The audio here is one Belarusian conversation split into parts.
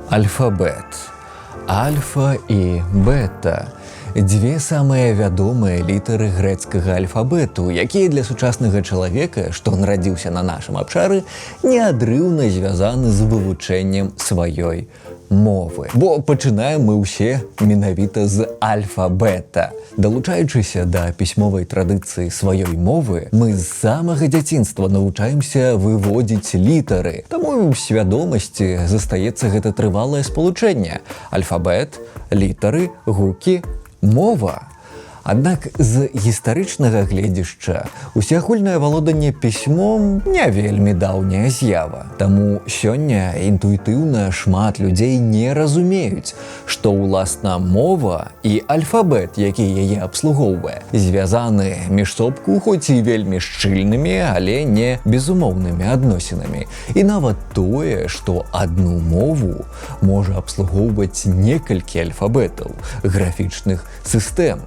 Альфабет. Альфа і бета – дзве самыя вядомыя літары грэцкага альфабету, якія для сучаснага чалавека, што нарадзіўся на нашым абшары, неадрыўна звязаны з вывучэннем сваёй мовы. Бо пачынаем мы ўсе менавіта з альфабета. Далучаючыся да пісьмовай традыцыі сваёй мовы, мы з самага дзяцінства навучаемся выводзіць літары. Таму ў свядомасці застаецца гэта трывалае спалучэнне: альфабет, літары, гукі, мова. Аднак з гістарычнага гледзяшча усеагульнае валоданне пісьмом не вельмі даўняя з'ява. Таму сёння інтуітыўна шмат людзей не разумеюць, што ўласна мова і альфабет, які яе абслугоўвае, звязаны між собку хоць і вельмі шчыльнымі, але не безумоўнымі адносінамі. І нават тое, што адну мову можа абслугоўваць некалькі альфабетаў, графічных сістэм.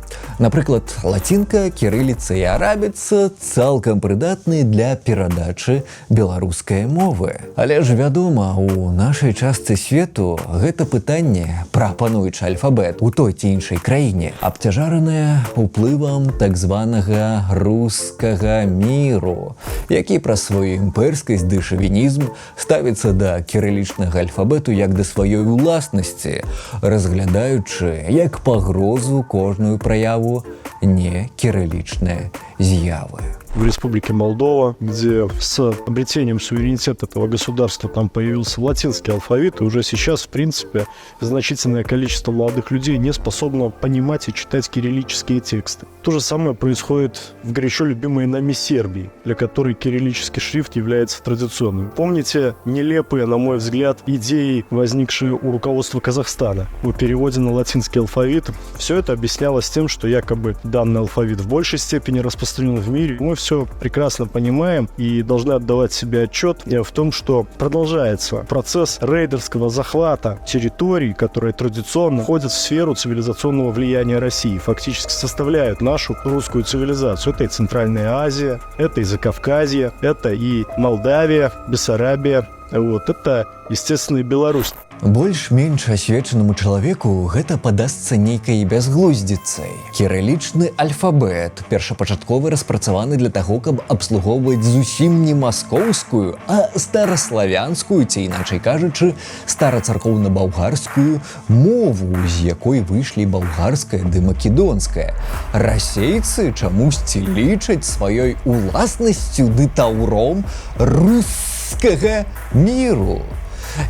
Напрыклад, лацінка, кірыліца і арабіца цалкам прыдатныя для перадачы беларускай мовы. Але ж вядома, у нашай частцы свету гэта пытанне пра пануючы альфабет у той ці іншай краіне абцяжаранае уплывам так званага рускага міру, які праз сваю імперскасць ды шавінізм ставіцца да кірылічнага альфабету як да сваёй уласнасці, разглядаючы як пагрозу кожную праяву не кирилличные з'явы. В Республике Молдова, где с обретением суверенитета этого государства там появился латинский алфавит, и уже сейчас, в принципе, значительное количество молодых людей не способно понимать и читать кириллические тексты. То же самое происходит в горячо любимой нами Сербии, для которой кириллический шрифт является традиционным. Помните нелепые, на мой взгляд, идеи, возникшие у руководства Казахстана о переводе на латинский алфавит? Все это объяснялось тем, что якобы данный алфавит в большей степени распространен в мире. Мы все прекрасно понимаем и должны отдавать себе отчет в том, что продолжается процесс рейдерского захвата территорий, которые традиционно входят в сферу цивилизационного влияния России, фактически составляют нашу русскую цивилизацию. Это и Центральная Азия, это и Закавказье, это и Молдавия, Бессарабия, это, естественно, и Беларусь. Больш-менш асвечанаму чалавеку гэта падасца нейкай бязглуздзіцай. Кірылічны альфабет першапачаткова распрацаваны для таго, каб абслугоўваць зусім не маскоўскую, а стараславянскую, ці іначай кажучы, старацаркоўна-балгарскую мову, з якой выйшлі балгарская ды македонская. Расейцы чамусьці лічаць сваёй уласнасцю ды таўром рускага міру.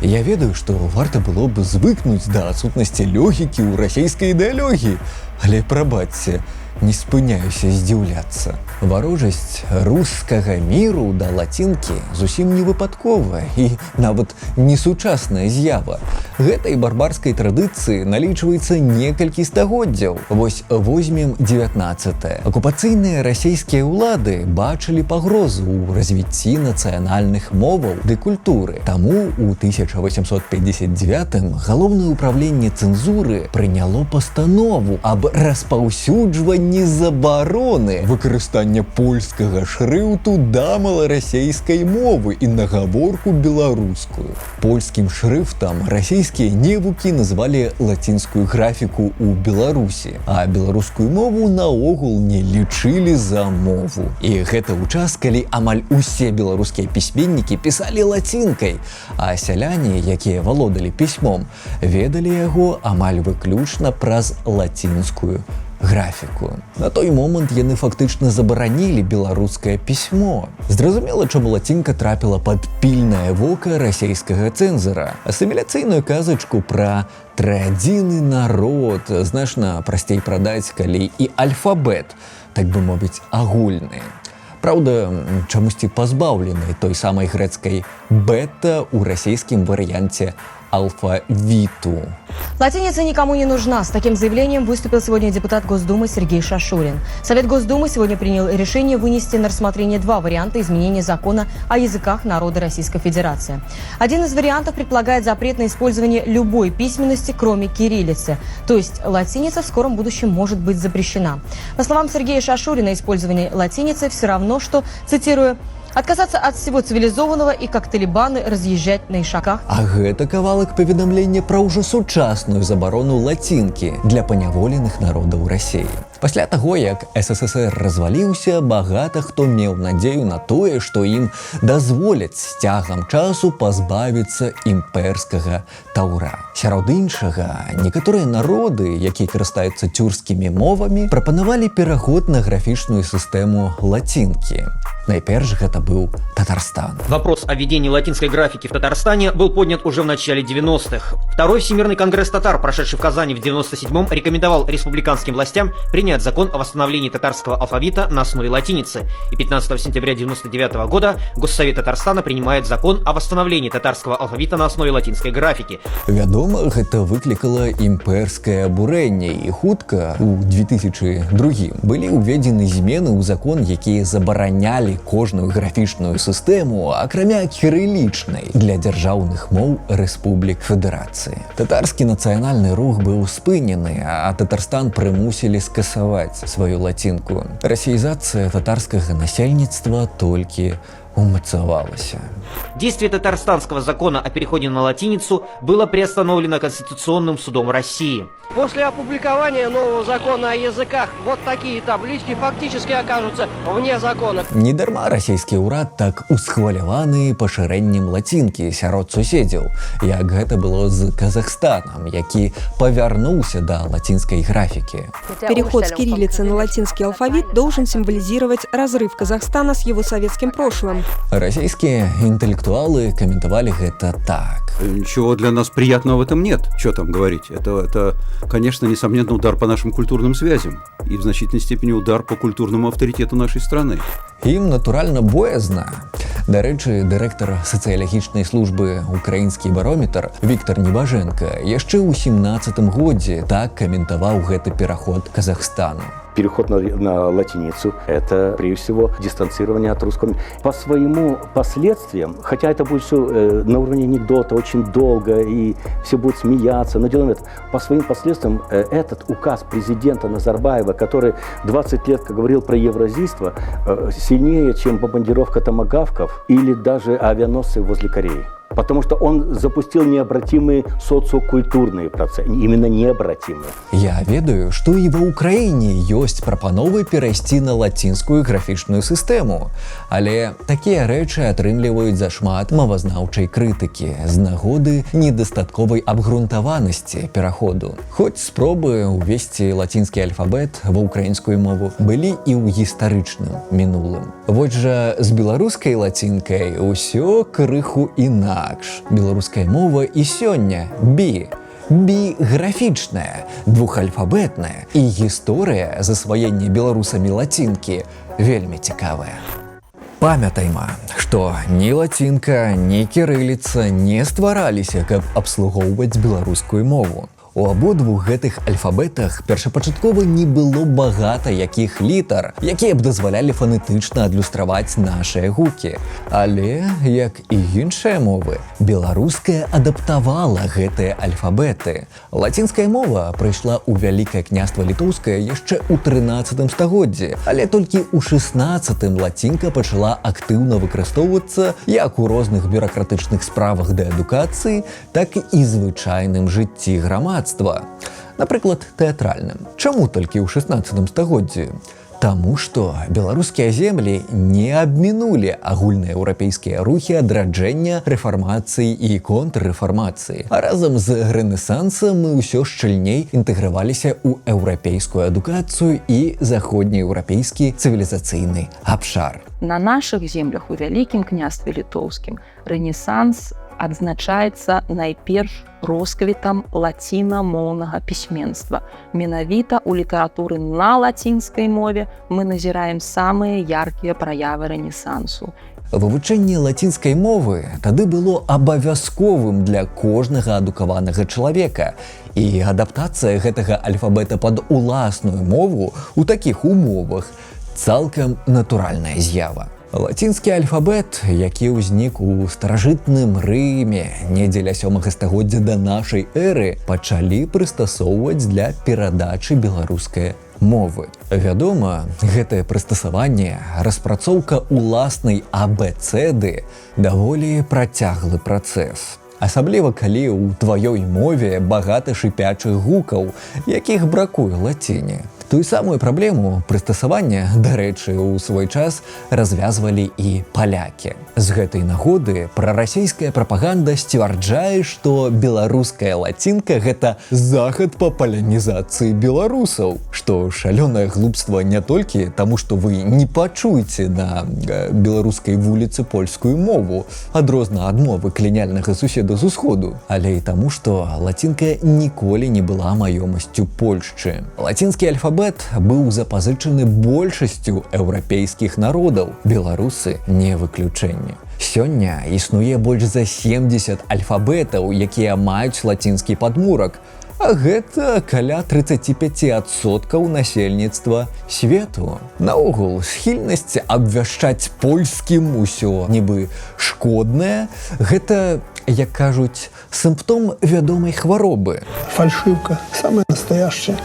Я ведаю, што варта было б звыкнуць да адсутнасці логікі ў расейскай ідэалогіі, але прабачце, не спыняюся здзіўляцца. Варожасць рускага міру да лацінкі зусім не выпадковая і нават не сучасная з'ява. Гэтай барбарскай традыцыі налічваецца некалькі стагоддзяў. Вось возьмем 19-е. Акупацыйныя расійскія ўлады бачылі пагрозу ў развіцці нацыянальных моваў ды культуры. Таму у 1859-м галоўнае ўправленне цэнзуры прыняло пастанову аб распаўсюджванні забароны выкарыстання польскага шрыфту да маларасейскай мовы і нагаворку беларускую. Польскім шрыфтам расійскія невукі назвалі лацінскую графіку ў Беларусі, а беларускую мову наогул не лічылі за мову. І гэта ў час, калі амаль усе беларускія пісьменнікі пісалі лацінкай, а сяляне, якія валодалі пісьмом, ведалі яго амаль выключна праз лацінскую графіку. На той момант яны фактычна забаранілі беларускае пісьмо. Зразумела, чаму лацінка трапіла пад пільнае вока расейскага цэнзара. Асіміляцыйную казачку пра трыадзіны народ значна прасцей прадаць, калі і альфабет, так бы мовіць, агульны. Праўда, чамусьці пазбаўлены той самай грэцкай бета ў расейскім варыянце алфавиту. Латиница никому не нужна. С таким заявлением выступил сегодня депутат Госдумы Сергей Шашурин. Совет Госдумы сегодня принял решение вынести на рассмотрение два варианта изменения закона о языках народа Российской Федерации. Один из вариантов предполагает запрет на использование любой письменности, кроме кириллицы. То есть латиница в скором будущем может быть запрещена. По словам Сергея Шашурина, использование латиницы все равно, что, цитирую, Отказаться от всего цивилизованного и как талибаны разъезжать на ишаках. А гэта кавалак паведамлення пра ўжо сучасную забарону лацінкі для паняволеных народаў Расіі. Пасля таго, як СССР разваліўся, багата хто меў надзею на тое, што ім дазволяць з цягам часу пазбавіцца імперскага таўра. Сярод іншага, некаторыя народы, якія карыстаюцца тюркскімі мовамі, прапанавалі пераход на графічную сістэму лацінкі. Найперш гэта быў Татарстан. Вопрос о введении латинской графики в Татарстане был поднят уже в начале 90-х. Второй Всемирный конгресс татар, прошедший в Казани в 97-м, рекомендовал республиканским властям принять закон о восстановлении татарского алфавита на основе латиницы. И 15 сентября 99 года Госсовет Татарстана принимает закон о восстановлении татарского алфавита на основе латинской графики. Вядома, гэта выклікала імперскае абурэнне, і хутка у 2002 былі ўведзены змены ў закон, якія забаранялі кожную графічную сістэму, акрамя кірылічнай, для дзяржаўных моў рэспублік федэрацыі. Татарскі нацыянальны рух быў спынены, а Татарстан прымусілі скасаваць сваю лацінку. Расіязацыя татарскага насельніцтва толькі умацавалася. Действие татарстанского закона о переходе на латиницу было приостановлено Конституционным судом России. После опубликования нового закона о языках вот такие таблички фактически окажутся вне закона. Недарма расійскі ўрад так усхваляваны пашырэннем лацінкі сярод суседзяў, як гэта было з Казахстанам, які павярнуўся да латинской графики. Переход с кириллицы на латинский алфавит должен символизировать разрыв Казахстана с его советским прошлым. Российские интеллектуалы комментовали это так. Ничего для нас приятного в этом нет. Что там говорить? Это, конечно, несомненно, удар по нашим культурным связям и в значительной степени удар по культурному авторитету нашей страны. Ім, натуральна, боязна. Дарэчы, дырэктар сацыялагічнай службы «Украінскі барометр» Віктор Небаженко яшчэ ў 17-м годзе так каментаваў гэты пераход Казахстану. Переход на латиницу – это, прежде всего, дистанцирование от русского. По своему последствиям, хотя это будет все на уровне анекдота, очень долго, и все будут смеяться, но дело нет. По своим последствиям этот указ президента Назарбаева, который 20 лет говорил про евразийство, сильнее, чем бомбардировка томагавков или даже авианосцы возле Кореи. Потому что он запустил необратимые социокультурные процессы, именно необратимые. Я ведаю, што і ва ўкраіне ёсць прапановы перайсці на лацінскую графічную сістэму, але такія рэчы атрымліваюць зашмат мовазнаўчай крытыкі з нагоды недастатковай абгрунтаванасці пераходу. Хоць спробы ўвесці лацінскі альфабет ва ўкраінскую мову былі і ў гістарычным мінулым. Вось жа з беларускай лацінкай усё крыху інакш. Беларуская мова і сёння біграфічная, двухальфабетная, і гісторыя засваення беларусамі лацінкі вельмі цікавая. Памятайма, што ні лацінка, ні кірыліца не ствараліся, каб абслугоўваць беларускую мову. У абодвух гэтых альфабетах першапачаткова не было багата якіх літар, якія б дазвалялі фанетычна адлюстраваць нашыя гукі. Але, як і іншыя мовы, беларуская адаптавала гэтыя альфабеты. Лацінская мова прыйшла ў Вялікае княства Літоўскае яшчэ ў 13 стагоддзі, але толькі ў 16-м лацінка пачала актыўна выкарыстоўвацца як у розных бюракратычных справах да адукацыі, так і звычайным жыцці грамадства. Напрыклад, тэатральным. Чаму толькі ў 16 стагоддзі? Таму што беларускія землі не абмінулі агульнаеўрапейскія рухі адраджэння, рэфармацыі і контррэфармацыі. А разам з рэнесансам мы ўсё шчыльней інтэграваліся ў еўрапейскую адукацыю і заходнееўрапейскі цывілізацыйны абшар. На нашых землях у Вялікім княстве Літоўскім рэнесанс адзначаецца найперш росквітам лацінамоўнага пісьменства. Менавіта ў літаратуры на лацінскай мове мы назіраем самыя яркія праявы рэнесансу. Вывучэнне лацінскай мовы тады было абавязковым для кожнага адукаванага чалавека, і адаптацыя гэтага альфабета пад уласную мову ў такіх умовах цалкам натуральная з'ява. Лацінскі альфабет, які ўзнік у старажытным Рыме недзе ля 7 стагоддзя да нашай эры, пачалі прыстасоўваць для перадачы беларускай мовы. Вядома, гэтае прыстасаванне, распрацоўка уласнай абцэды даволі працяглы працэс. Асабліва калі ў тваёй мове багата шыпячых гукаў, якіх бракуе лаціне. Тую самую праблему прыстасавання, дарэчы, у свой час развязвалі і палякі. З гэтай нагоды прарасійская прапаганда сцвярджае, што беларуская лацінка – гэта захад па палянізацыі беларусаў, што шалёнае глупства не толькі таму, што вы не пачуеце на беларускай вуліцы польскую мову, адрозна ад мовы каліяльнага суседа з усходу, але і таму, што лацінка ніколі не была маёмасцю Польшчы. Лацінскі альфабет быў запазычаны большасцю еўрапейскіх народаў. Беларусы не выключэнне. Сёння існуе больш за 70 альфабетаў, якія маюць лацінскі падмурак, а гэта каля 35% насельніцтва свету. Наогул, схільнасць абвяшчаць польскім усё нібы шкоднае – гэта, як кажуць, сімптом вядомай хваробы. Фальшивка, самая настоящая,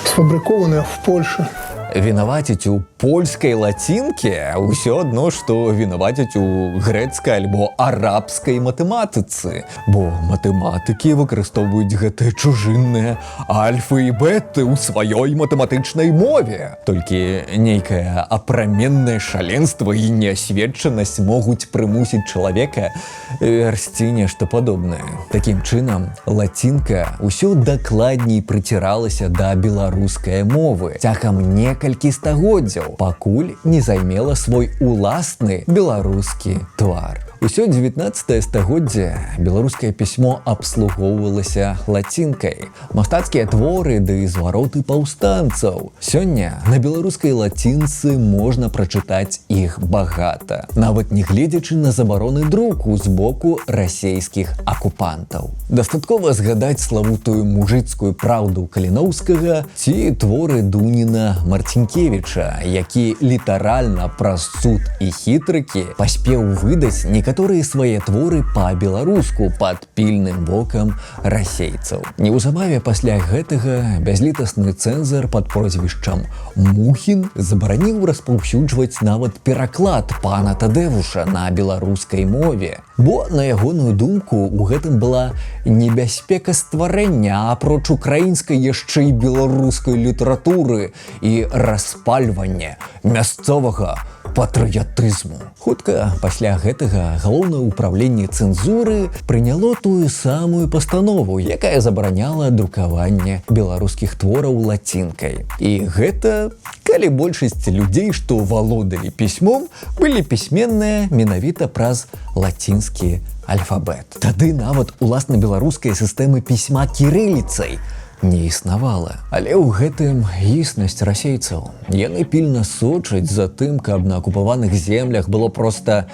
сфабрикованная в Польше. Вінаваціць у польскай лацінке ўсё адно, што вінаваціць у грэцкай альбо арабскай матэматыцы, бо матэматыкі выкарыстоўваюць гэтыя чужынныя альфы і беты ў сваёй матэматычнай мове. Толькі нейкае апраменнае шаленства і неасведчанасць могуць прымусіць чалавека вярсці нешта падобнае. Такім чынам, лацінка ўсё дакладней прыціралася да беларускай мовы цягам некалькі стагоддзяў, пакуль не займела свой уласны беларускі твар. Усё 19 стагоддзе беларускае пісьмо абслугоўвалася лацінкай. Мастацкія творы ды звароты паўстанцаў. Сёння на беларускай лацінцы можна прачытаць іх багата, нават не гледзячы на забароны друку з боку расейскіх акупантаў. Дастаткова згадаць славутую мужыцкую праўду Каліноўскага ці творы Дуніна Марцінкевіча, які літаральна праз цуд і хітрыкі паспеў выдаць некаторыя свае творы па-беларуску пад пільным вокам расейцаў. Неўзабаве пасля гэтага бязлітасны цэнзар пад прозвішчам Мухін забараніў распаўсюджваць нават пераклад пана Тадэвуша на беларускай мове, бо, на ягоную думку, у гэтым была небяспека стварэння, апроч украінскай яшчэ і беларускай літаратуры і распальвання мясцовага патрыятызму. Хутка пасля гэтага галоўнае ўпраўленне цэнзуры прыняло тую самую пастанову, якая забараняла друкаванне беларускіх твораў лацінкай. І гэта, калі большасць людзей, што валодалі пісьмом, былі пісьменныя менавіта праз лацінскі альфабет. Тады нават уласна беларускай сістэмы пісьма кірыліцай не існавала. Але ў гэтым існасць расейцаў. Яны пільна сочаць за тым, каб на акупаваных землях было проста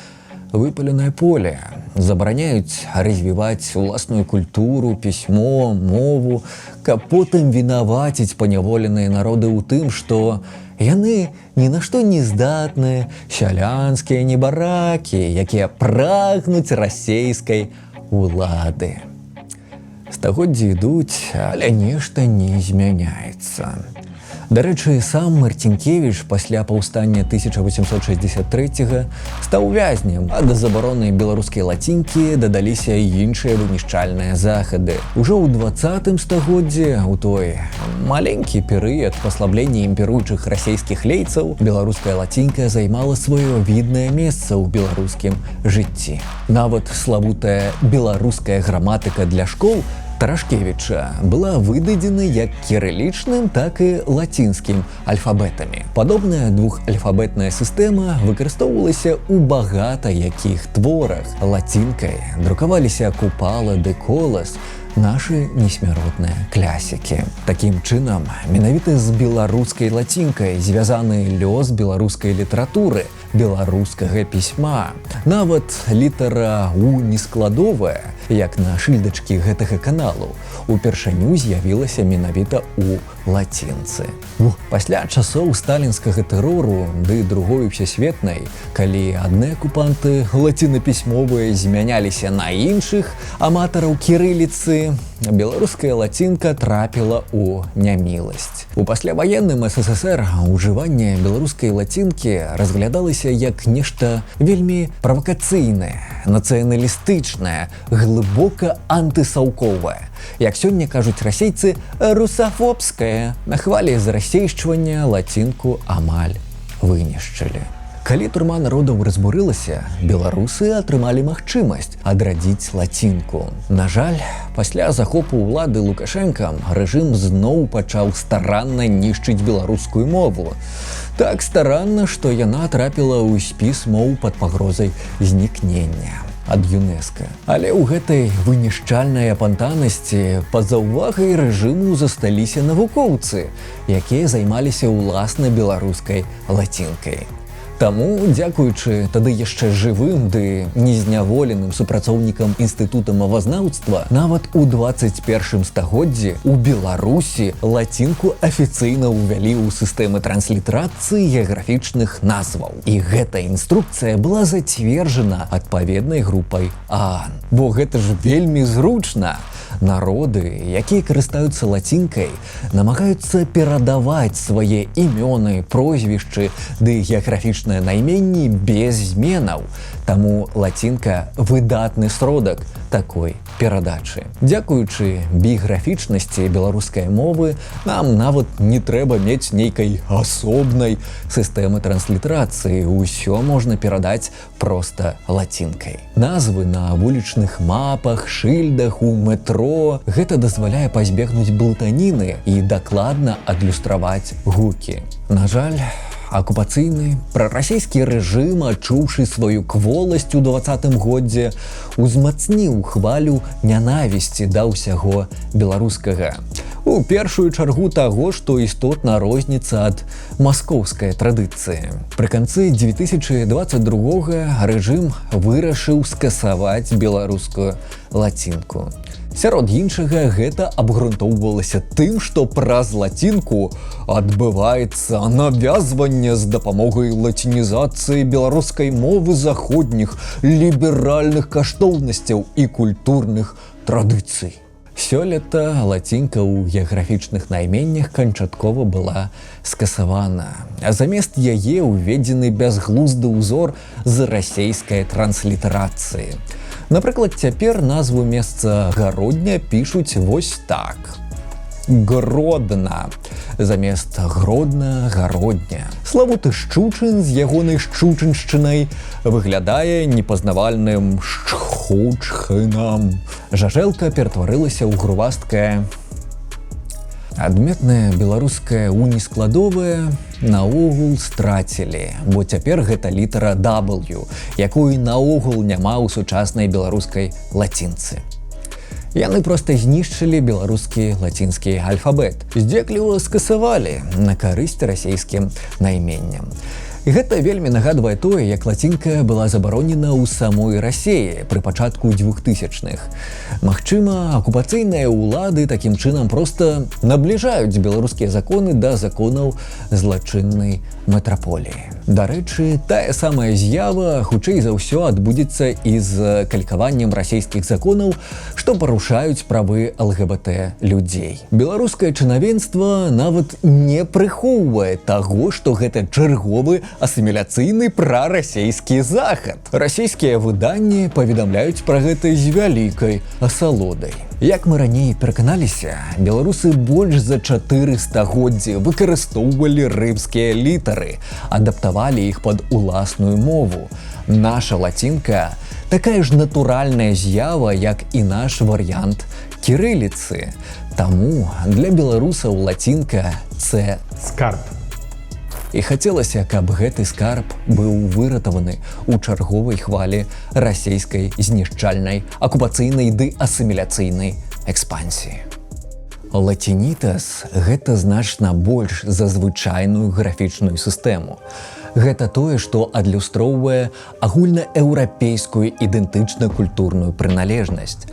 выпаленае поле. Забараняюць развіваць уласную культуру, пісьмо, мову, каб потым вінаваціць паняволеныя народы ў тым, што яны ні на што не здатныя, сялянскія небаракі, якія прагнуць расейскай улады. Стагоддзі ідуць, але нешта не змяняецца. Дарэчы, сам Марцінкевіч пасля паўстання 1863 стаў вязнем, а да забароны беларускай лацінкі дадаліся і іншыя вынішчальныя захады. Ужо ў 20 стагоддзі, у той маленькі перыяд паслаблення імперуючых расейскіх лейцаў, беларуская лацінка займала сваё віднае месца ў беларускім жыцці. Нават славутая беларуская граматыка для школ Тарашкевіча была выдадзена як кірылічным, так і лацінскім альфабетамі. Падобная двухальфабетная сістэма выкарыстоўвалася ў багата якіх творах. Лацінкай друкаваліся Купала ды Колас, нашы несмяротныя клясікі. Такім чынам, менавіта з беларускай лацінкай звязаны лёс беларускай літаратуры, беларускага пісьма. Нават літара У нескладовая, як на шыльдачкі гэтага каналу, упершыню з'явілася менавіта у лацінцы. Пасля часоў сталінскага тэрору ды другой всесветнай, калі адны акупанты лацінапісьмовыя змяняліся на іншых аматараў кірыліцы, беларуская лацінка трапіла ў няміласць. У пасляваенным СССР ужыванне беларускай лацінкі разглядалася як нешта вельмі правакацыйнае, нацыяналістычнае, глыбока антысаўковае. Як сёння кажуць расейцы, русафобскае. На хвалі зарасейшчвання лацінку амаль вынішчылі. Калі турма народаў разбурылася, беларусы атрымалі магчымасць адрадзіць лацінку. На жаль, пасля захопу ўлады Лукашэнкам рэжым зноў пачаў старанна нішчыць беларускую мову. Так старанна, што яна трапіла ў спіс моў пад пагрозай знікнення ад ЮНЕСКО. Але ў гэтай вынішчальнай апантанасці па-за ўвагай рэжыму засталіся навукоўцы, якія займаліся ўласна беларускай лацінкай. Таму, дзякуючы тады яшчэ жывым ды незняволеным супрацоўнікам інстытута мовазнаўства, нават у 21 стагоддзі у Беларусі лацінку афіцыйна ўвялі ў сістэмы транслітарацыі геаграфічных назваў. І гэта інструкцыя была зацверджана адпаведнай групай ААН. Бо гэта ж вельмі зручна. Народы, якія карыстаюцца лацінкай, намагаюцца перадаваць свае імёны, прозвішчы ды геаграфічныя найменні без зменаў. Таму лацінка выдатны сродак такой перадачы. Дзякуючы біграфічнасці беларускай мовы, нам нават не трэба мець нейкай асобнай сістэмы транслітарацыі. Усё можна перадаць проста лацінкай. Назвы на вулічных мапах, шыльдах, у метро. Гэта дазваляе пазбегнуць блытаніны і дакладна адлюстраваць гукі. На жаль, акупацыйны прарасійскі рэжым, адчуўшы сваю кволасць у 20-м годзе, узмацніў хвалю нянавісці да ўсяго беларускага. У першую чаргу таго, што істотна розніцца ад маскоўскай традыцыі. Пры канцы 2022 рэжым вырашыў скасаваць беларускую лацінку. Сярод іншага, гэта абгрунтоўвалася тым, што праз лацінку адбываецца навязванне з дапамогай лацінізацыі беларускай мовы заходніх ліберальных каштоўнасцяў і культурных традыцый. Сёлета лацінка ў геаграфічных найменнях канчаткова была скасавана, а замест яе ўведзены бязглузды ўзор з расейскай транслітарацыі. Напрыклад, цяпер назву месца Гародня пішуць вось так. Гродна. Замест Гродна – Гародня. Славуты Шчучын з ягонай шчучыншчынай выглядае непазнавальным Шчхучхынам. Жажэлка ператварылася ў грувасткае. Адметная беларуская У нескладовая наогул страцілі, бо цяпер гэта літара W, якой наогул няма ў сучаснай беларускай лацінцы. Яны проста знішчылі беларускі лацінскі альфабет, здзекліва скасавалі на карысць расейскім найменням. І гэта вельмі нагадвае тое, як лацінка была забаронена ў самой Расіі пры пачатку 2000-х. Магчыма, акупацыйныя ўлады такім чынам проста набліжаюць беларускія законы да законаў злачыннай метраполіі. Дарэчы, тая самая з'ява хутчэй за ўсё адбудзецца і з калькаваннем расійскіх законаў, што парушаюць правы ЛГБТ людзей. Беларускае чынавенства нават не прыхоўвае таго, што гэта чарговы асіміляцыйны прарасійскі захад. Расійскія выданні паведамляюць пра гэта з вялікай асалодай. Як мы раней пераканаліся, беларусы больш за 4 стагоддзі выкарыстоўвалі рымскія літары, адаптавалі іх пад уласную мову. Наша лацінка – такая ж натуральная з'ява, як і наш варыянт кірыліцы. Таму для беларусаў лацінка – це скарб. І хацелася, каб гэты скарб быў выратаваны ў чарговай хвалі расійскай знішчальнай, акупацыйнай ды асіміляцыйнай экспансіі. Лацінітас – гэта значна больш за звычайную графічную сістэму. Гэта тое, што адлюстроўвае агульнаеўрапейскую ідэнтычна-культурную прыналежнасць.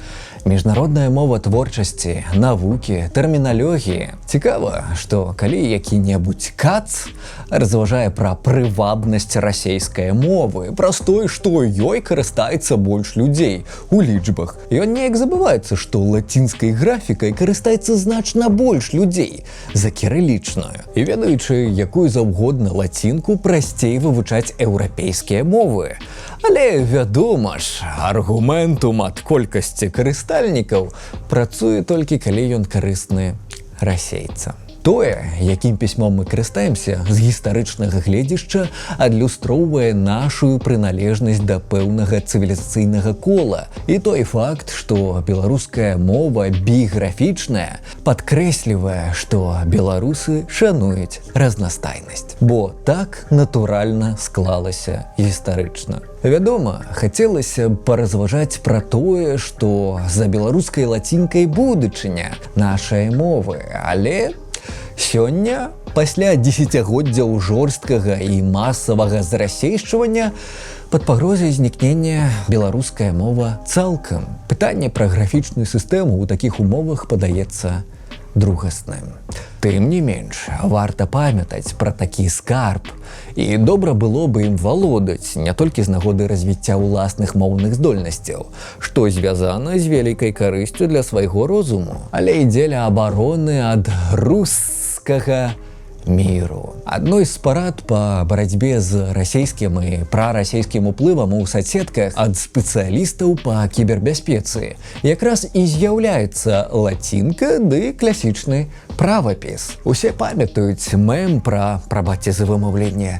Міжнародная мова творчасці, навукі, тэрміналогіі. Цікава, што калі які-небудзь кац разважае пра прывабнасць расейскай мовы, праз тое, што ёй карыстаецца больш людзей у лічбах, ён неяк забываецца, што лацінскай графікай карыстаецца значна больш людзей за кірылічную. І ведаючы якую заўгодна лацінку, прасцей вывучаць еўрапейскія мовы. Але, вядома ж, аргументум ад колькасці карыстальнікаў працуе толькі калі ён карысны расейцам. Тое, якім пісьмом мы карыстаемся, з гістарычнага гледзяшча адлюстроўвае нашу прыналежнасць да пэўнага цывілізацыйнага кола. І той факт, што беларуская мова біграфічная, падкрэслівае, што беларусы шануюць разнастайнасць. Бо так натуральна склалася гістарычна. Вядома, хацелася б паразважаць пра тое, што за беларускай лацінкай будучыня нашай мовы, але сёння, пасля дзесяцігоддзяў жорсткага і масавага зарасейшчвання, пад пагрозай знікнення беларуская мова цалкам. Пытанне пра графічную сістэму ў такіх умовах падаецца другасным. Тым не менш, варта памятаць пра такі скарб, і добра было бы ім валодаць не толькі з нагоды развіцця ўласных моўных здольнасцяў, што звязана з вялікай карысцю для свайго розуму, але і дзеля абароны ад рускага міру. Адной з парад па барацьбе з расійскім і прарасійскім уплывам у соцсетках ад спецыялістаў па кібербяспецы якраз і з'яўляецца лацінка ды класічны правапіс. Усе памятаюць мем пра, прабачце за вымаўленне,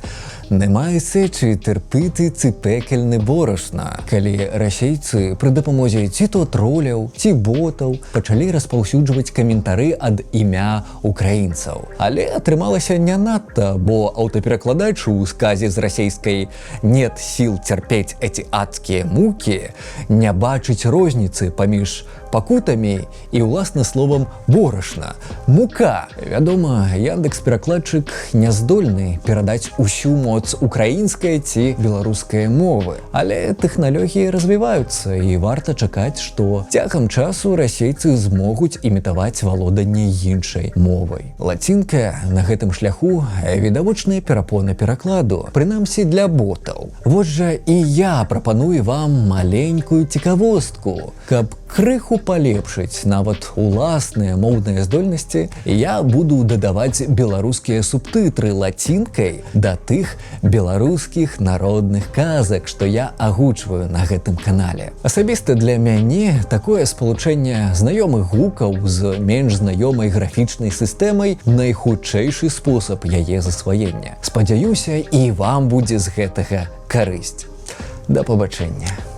«Немає сечі терпіти ці пекельне борошна», калі расейцы пры дапамозе ці то троляў, ці ботаў пачалі распаўсюджваць каментары ад імя украінцаў. Але атрымалася не надта, бо аўтаперакладач у сказе з расейскай «нет сил терпеть эти адские муки» не бачыць розніцы паміж пакутамі і, уласна словам, борошна, мука. Вядома, Яндекс.Перакладчык не здольны перадаць усю моц украінскай ці беларускай мовы. Але тэхналогіі развіваюцца, і варта чакаць, што цягам часу расейцы змогуць імітаваць валоданне іншай мовай. Лацінка на гэтым шляху відавочная перапона перакладу, прынамсі для ботаў. Вось жа і я прапаную вам маленькую цікавостку, каб крыху палепшыць нават уласныя моўныя здольнасці, я буду дадаваць беларускія субтытры лацінкай да тых беларускіх народных казак, што я агучваю на гэтым канале. Асабіста для мяне такое спалучэнне знаёмых гукаў з менш знаёмай графічнай сістэмай найхутчэйшы спосаб яе засваення. Спадзяюся, і вам будзе з гэтага карысць. Да пабачэння.